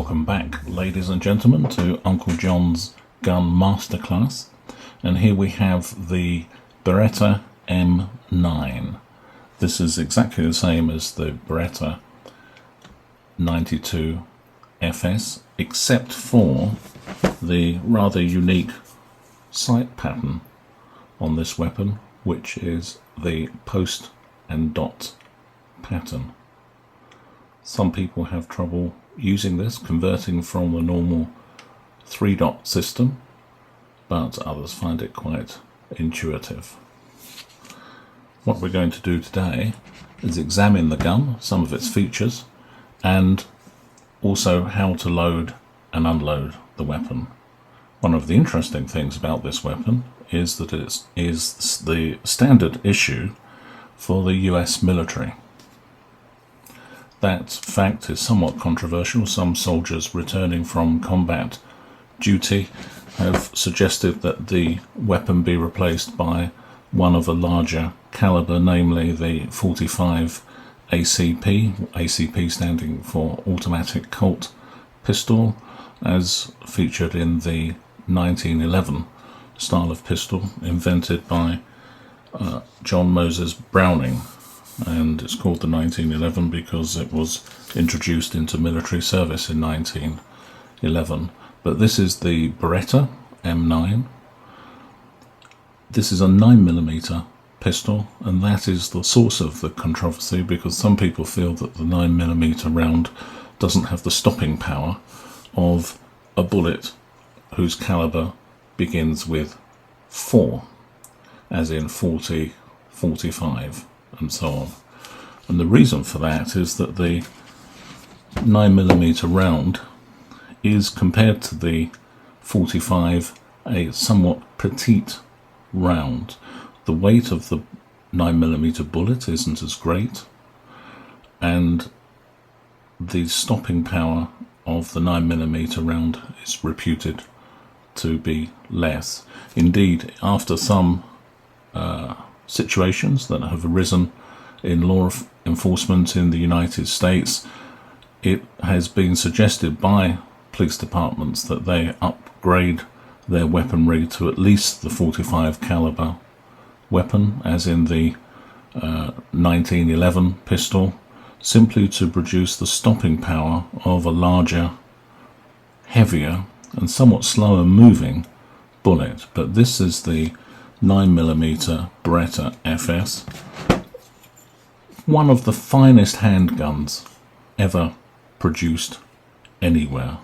Welcome back, ladies and gentlemen, to Uncle John's Gun Masterclass. And here we have the Beretta M9. This is exactly the same as the Beretta 92 FS, except for the rather unique sight pattern on this weapon, which is the post and dot pattern. Some people have trouble using this, converting from the normal 3-dot system, but others find it quite intuitive. What we're going to do today is examine the gun, some of its features, and also how to load and unload the weapon. One of the interesting things about this weapon is that it is the standard issue for the US military. That fact is somewhat controversial. Some soldiers returning from combat duty have suggested that the weapon be replaced by one of a larger caliber, namely the 45 ACP, ACP standing for Automatic Colt Pistol, as featured in the 1911 style of pistol invented by John Moses Browning. And it's called the 1911 because it was introduced into military service in 1911. But this is the Beretta M9. This is a 9mm pistol, and that is the source of the controversy, because some people feel that the 9mm round doesn't have the stopping power of a bullet whose caliber begins with 4, as in 40, 45 and so on. And the reason for that is that the 9mm round is, compared to the 45, a somewhat petite round. The weight of the 9mm bullet isn't as great, and the stopping power of the 9mm round is reputed to be less. Indeed, after some situations that have arisen in law enforcement in the United States, it has been suggested by police departments that they upgrade their weaponry to at least the 45 caliber weapon, as in the 1911 pistol, simply to produce the stopping power of a larger, heavier and somewhat slower moving bullet. But this is the 9mm Beretta FS, one of the finest handguns ever produced anywhere.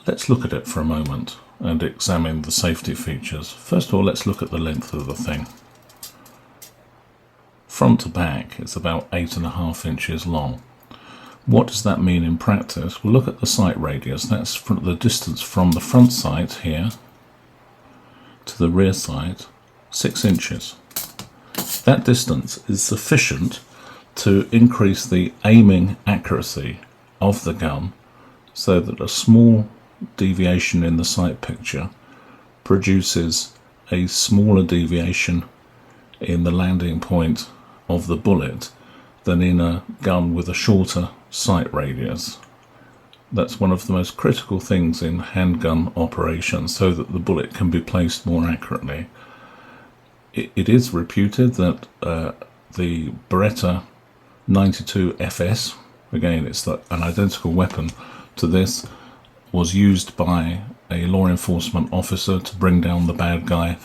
Let's look at it for a moment and examine the safety features. First of all, let's look at the length of the thing. Front to back, it's about 8.5 inches long. What does that mean in practice? Well, look at the sight radius. That's the distance from the front sight here to the rear sight, 6 inches. That distance is sufficient to increase the aiming accuracy of the gun, so that a small deviation in the sight picture produces a smaller deviation in the landing point of the bullet than in a gun with a shorter sight radius. That's one of the most critical things in handgun operations, so that the bullet can be placed more accurately. It is reputed that the Beretta 92 FS, again it's an identical weapon to this, was used by a law enforcement officer to bring down the bad guy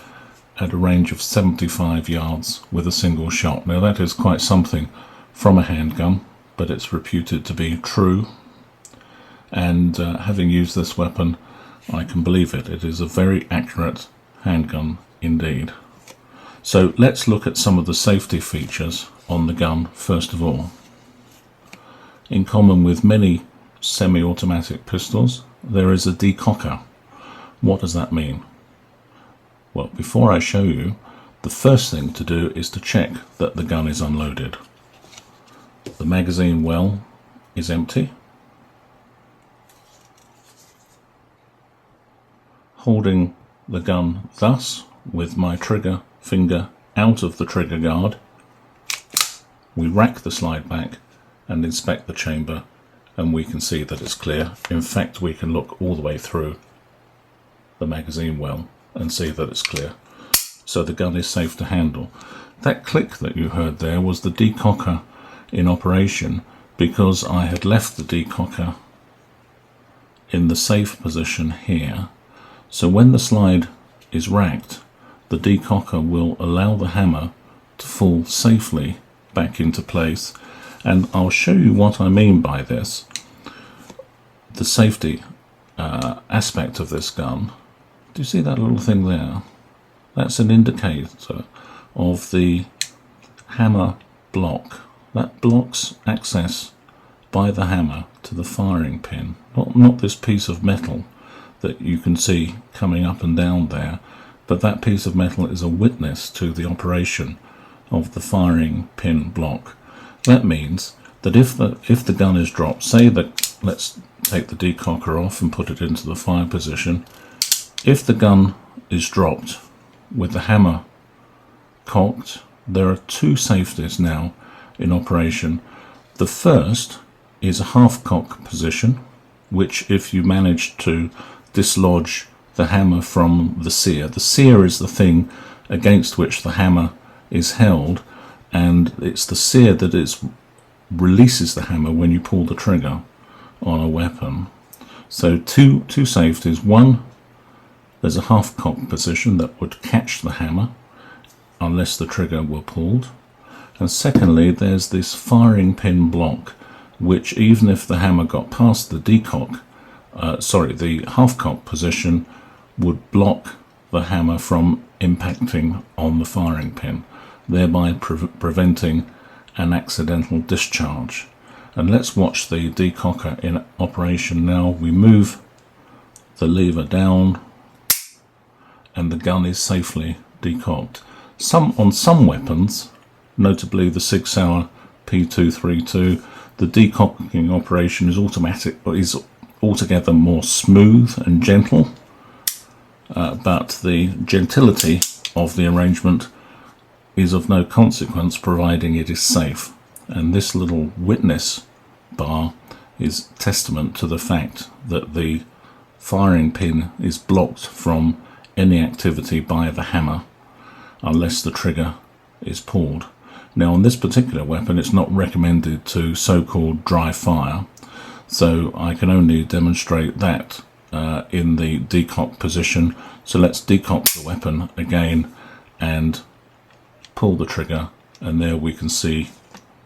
at a range of 75 yards with a single shot. Now that is quite something from a handgun, but it's reputed to be true. And having used this weapon, I can believe it. It is a very accurate handgun indeed. So let's look at some of the safety features on the gun first of all. In common with many semi-automatic pistols, there is a decocker. What does that mean? Well, before I show you, the first thing to do is to check that the gun is unloaded. The magazine well is empty. Holding the gun thus, with my trigger finger out of the trigger guard, we rack the slide back and inspect the chamber and we can see that it's clear. In fact, we can look all the way through the magazine well and see that it's clear. So the gun is safe to handle. That click that you heard there was the decocker in operation, because I had left the decocker in the safe position here. So when the slide is racked, the decocker will allow the hammer to fall safely back into place. And I'll show you what I mean by this. The safety aspect of this gun. Do you see that little thing there? That's an indicator of the hammer block. That blocks access by the hammer to the firing pin. Not this piece of metal that you can see coming up and down there, but that piece of metal is a witness to the operation of the firing pin block. That means that if the gun is dropped, say that, let's take the decocker off and put it into the fire position. If the gun is dropped with the hammer cocked, there are two safeties now in operation. The first is a half cock position, which if you manage to dislodge the hammer from the sear is the thing against which the hammer is held, and it's the sear that releases the hammer when you pull the trigger on a weapon. So two safeties. One, there's a half cock position that would catch the hammer unless the trigger were pulled. And secondly, there's this firing pin block, which even if the hammer got past the the half cock position, would block the hammer from impacting on the firing pin, thereby preventing an accidental discharge. And let's watch the decocker in operation now. We move the lever down and the gun is safely decocked. On some weapons, notably the Sig Sauer P232, the decocking operation is altogether more smooth and gentle, but the gentility of the arrangement is of no consequence providing it is safe. And this little witness bar is testament to the fact that the firing pin is blocked from any activity by the hammer unless the trigger is pulled. Now on this particular weapon it's not recommended to so-called dry fire, so I can only demonstrate that in the decock position. So let's decock the weapon again and pull the trigger, and there we can see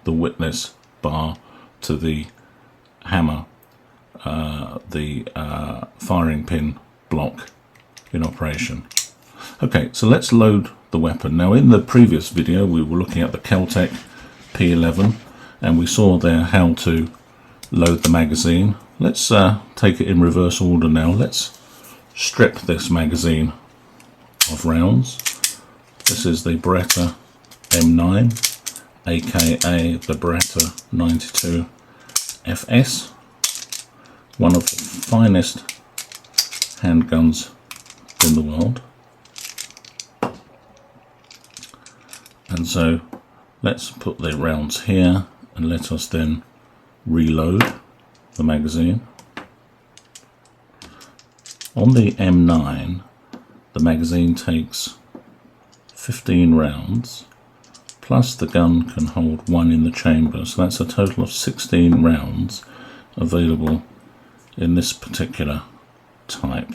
the witness bar to the hammer, the firing pin block in operation. Okay, so let's load the weapon. Now in the previous video we were looking at the Kel-Tec P11 and we saw there how to load the magazine. Let's take it in reverse order now. Let's strip this magazine of rounds. This is the Beretta M9, aka the Beretta 92 FS, one of the finest handguns in the world. And so let's put the rounds here and let us then reload the magazine. On the M9 the magazine takes 15 rounds, plus the gun can hold one in the chamber, so that's a total of 16 rounds available in this particular type.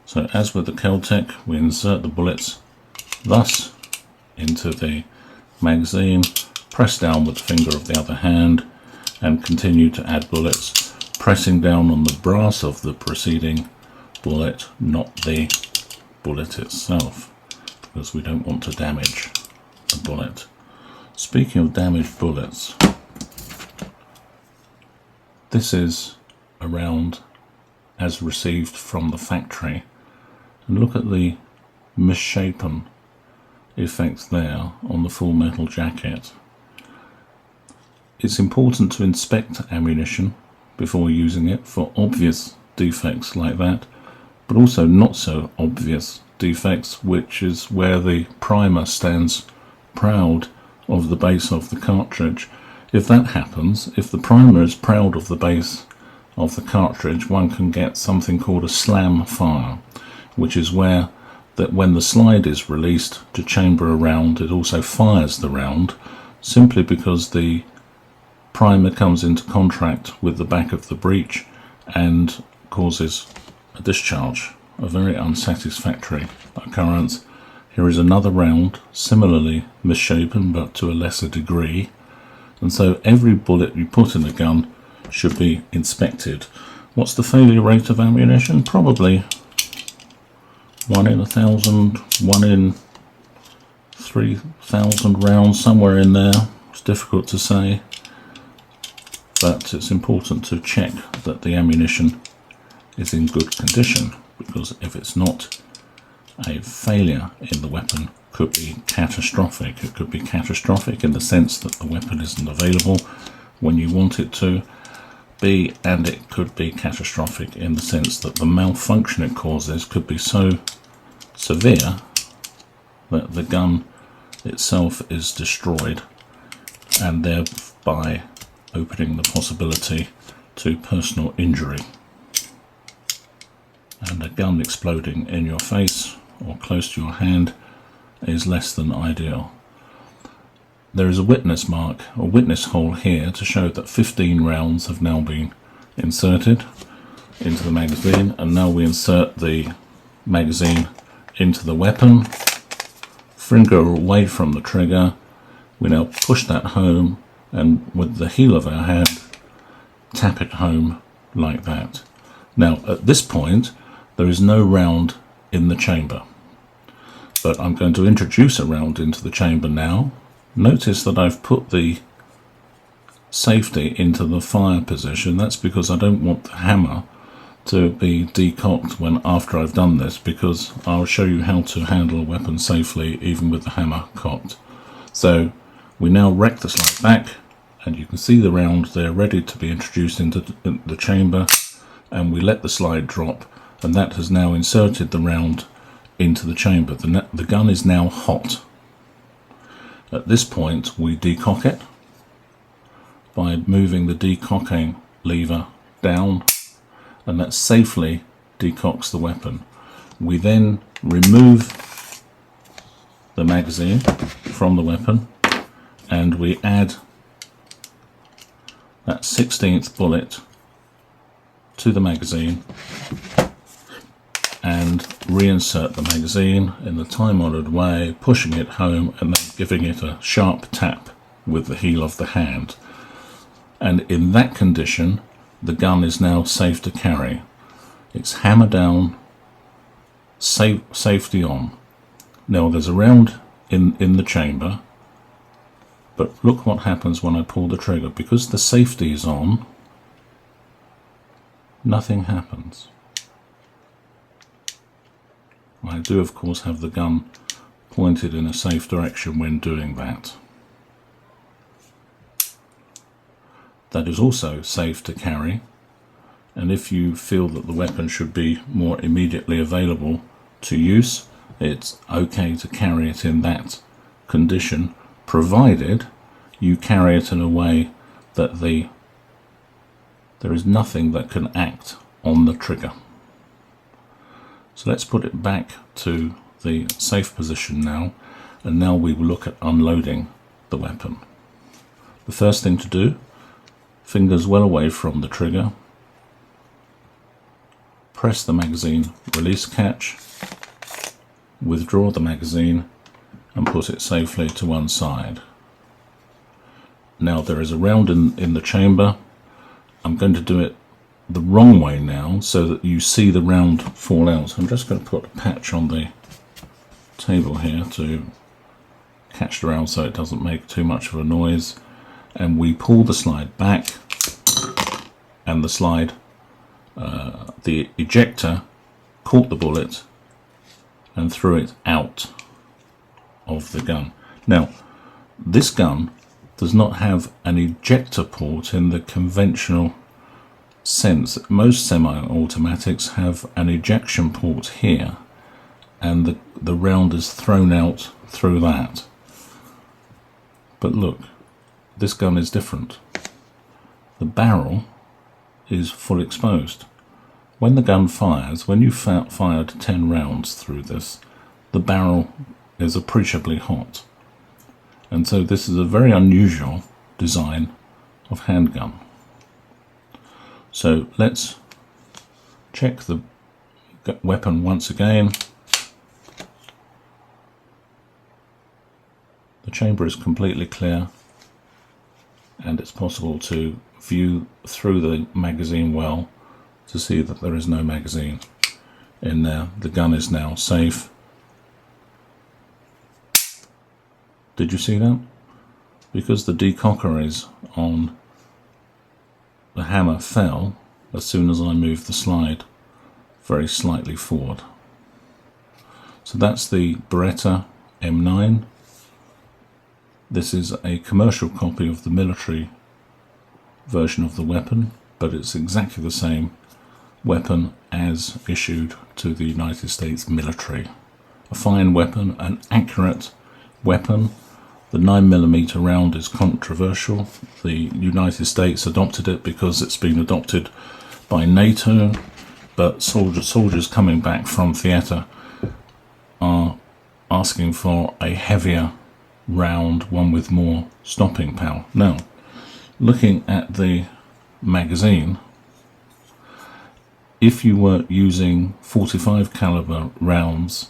So as with the Kel-Tec, we insert the bullets thus into the magazine, press down with the finger of the other hand and continue to add bullets, pressing down on the brass of the preceding bullet, not the bullet itself, because we don't want to damage the bullet. Speaking of damaged bullets, this is a round as received from the factory, and look at the misshapen effect there on the full metal jacket. It's important to inspect ammunition before using it for obvious defects like that, but also not so obvious defects, which is where the primer stands proud of the base of the cartridge. If that happens, if the primer is proud of the base of the cartridge, one can get something called a slam fire, which is where that when the slide is released to chamber a round, it also fires the round, simply because the primer comes into contact with the back of the breech and causes a discharge, a very unsatisfactory occurrence. Here is another round, similarly misshapen but to a lesser degree, and so every bullet you put in a gun should be inspected. What's the failure rate of ammunition? Probably 1 in 1,000, 1 in 3,000 rounds, somewhere in there. It's difficult to say, but it's important to check that the ammunition is in good condition, because if it's not, a failure in the weapon could be catastrophic. It could be catastrophic in the sense that the weapon isn't available when you want it to be, and it could be catastrophic in the sense that the malfunction it causes could be so severe that the gun itself is destroyed, and thereby opening the possibility to personal injury. And a gun exploding in your face or close to your hand is less than ideal. There is a witness mark, a witness hole here, to show that 15 rounds have now been inserted into the magazine, and now we insert the magazine into the weapon, finger away from the trigger. We now push that home, and with the heel of our hand tap it home like that. Now at this point there is no round in the chamber, but I'm going to introduce a round into the chamber now. Notice that I've put the safety into the fire position. That's because I don't want the hammer to be decocked when after I've done this, because I'll show you how to handle a weapon safely even with the hammer cocked. So we now rack the slide back, and you can see the round there ready to be introduced into the chamber, and we let the slide drop, and that has now inserted the round into the chamber. The gun is now hot. At this point we decock it by moving the decocking lever down, and that safely decocks the weapon. We then remove the magazine from the weapon, and we add that 16th bullet to the magazine and reinsert the magazine in the time-honoured way, pushing it home and then giving it a sharp tap with the heel of the hand. And in that condition, the gun is now safe to carry. It's hammer down, safety on. Now there's a round in the chamber, but look what happens when I pull the trigger. Because the safety is on, nothing happens. I do of course have the gun pointed in a safe direction when doing that. That is also safe to carry, and if you feel that the weapon should be more immediately available to use, it's okay to carry it in that condition, provided you carry it in a way that there is nothing that can act on the trigger. So let's put it back to the safe position now, and now we will look at unloading the weapon. The first thing to do, fingers well away from the trigger, press the magazine release catch, withdraw the magazine and put it safely to one side. Now there is a round in the chamber. I'm going to do it the wrong way now so that you see the round fall out. I'm just going to put a patch on the table here to catch the round so it doesn't make too much of a noise, and we pull the slide back, and the slide, the ejector caught the bullet and threw it out of the gun. Now this gun does not have an ejector port in the conventional sense. Most semi-automatics have an ejection port here, and the round is thrown out through that. But look, this gun is different. The barrel is full exposed. When the gun fires, when you fired 10 rounds through this, the barrel is appreciably hot. And so this is a very unusual design of handgun. So let's check the weapon once again. The chamber is completely clear, and it's possible to view through the magazine well to see that there is no magazine in there. The gun is now safe. Did you see that? Because the decocker is on, the hammer fell as soon as I moved the slide very slightly forward. So that's the Beretta M9. This is a commercial copy of the military version of the weapon, but it's exactly the same weapon as issued to the United States military. A fine weapon, an accurate weapon. The 9mm round is controversial. The United States adopted it because it's been adopted by NATO, but soldiers coming back from theatre are asking for a heavier round, one with more stopping power. Now, looking at the magazine, if you were using 45 caliber rounds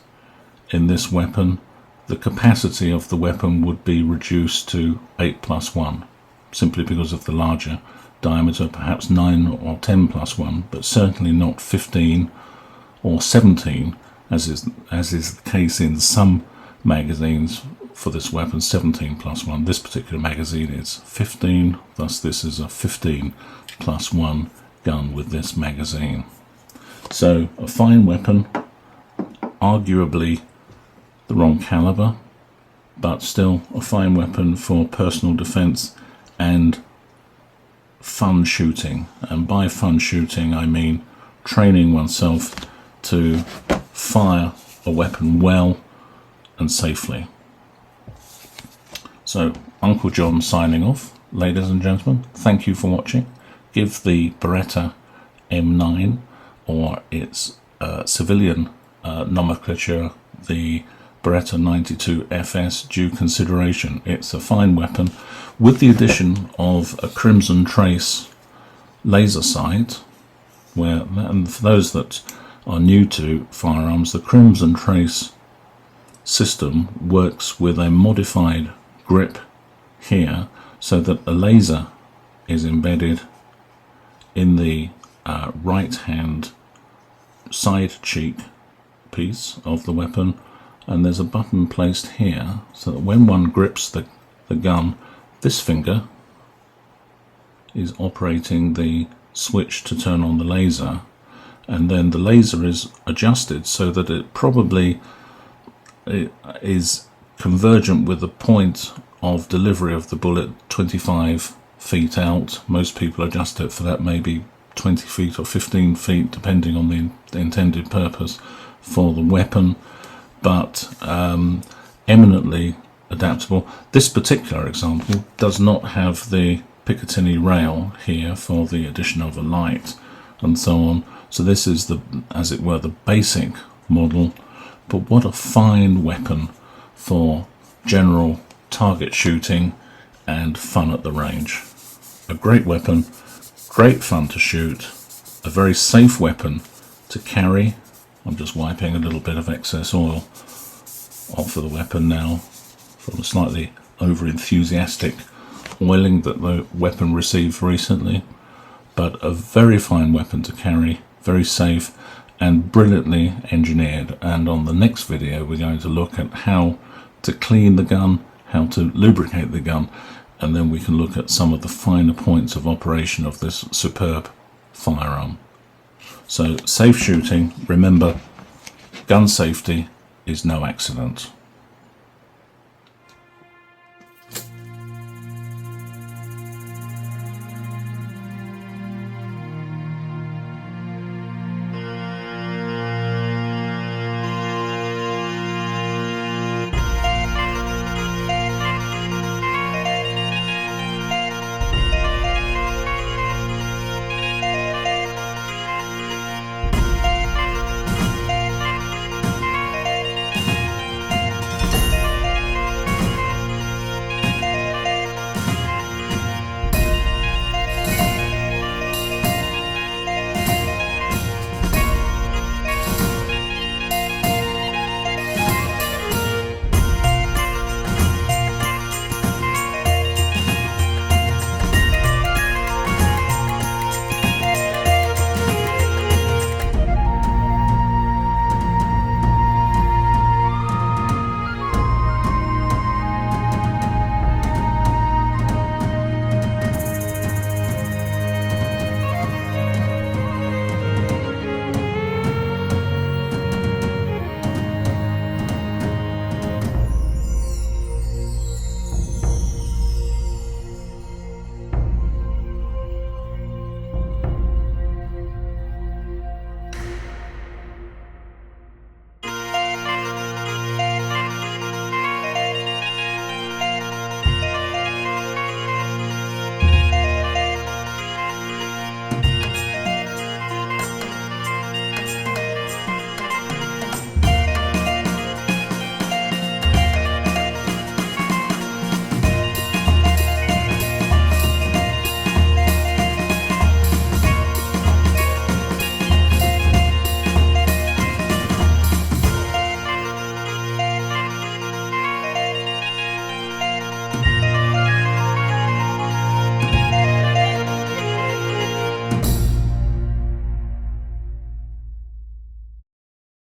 in this weapon, the capacity of the weapon would be reduced to 8+1, simply because of the larger diameter, perhaps 9 or 10+1, but certainly not 15 or 17, as is the case in some magazines for this weapon. 17+1. This particular magazine is 15, thus this is a 15+1 gun with this magazine. So a fine weapon, arguably the wrong caliber, but still a fine weapon for personal defense and fun shooting. And by fun shooting I mean training oneself to fire a weapon well and safely. So Uncle John signing off. Ladies and gentlemen, thank you for watching. Give the Beretta M9, or its civilian nomenclature, the Beretta 92 FS, due consideration. It's a fine weapon with the addition of a Crimson Trace laser sight, where, and for those that are new to firearms, the Crimson Trace system works with a modified grip here, so that a laser is embedded in the right hand side cheek piece of the weapon, and there's a button placed here so that when one grips the gun, this finger is operating the switch to turn on the laser, and then the laser is adjusted so that it is convergent with the point of delivery of the bullet 25 feet out. Most people adjust it for that, maybe 20 feet or 15 feet depending on the intended purpose for the weapon, but eminently adaptable. This particular example does not have the Picatinny rail here for the addition of a light and so on, so this is the, as it were, the basic model. But what a fine weapon for general target shooting and fun at the range. A great weapon, great fun to shoot, a very safe weapon to carry. I'm just wiping a little bit of excess oil off of the weapon now from a slightly over-enthusiastic oiling that the weapon received recently. But a very fine weapon to carry, very safe and brilliantly engineered. And on the next video we're going to look at how to clean the gun, how to lubricate the gun, and then we can look at some of the finer points of operation of this superb firearm. So safe shooting, remember, gun safety is no accident.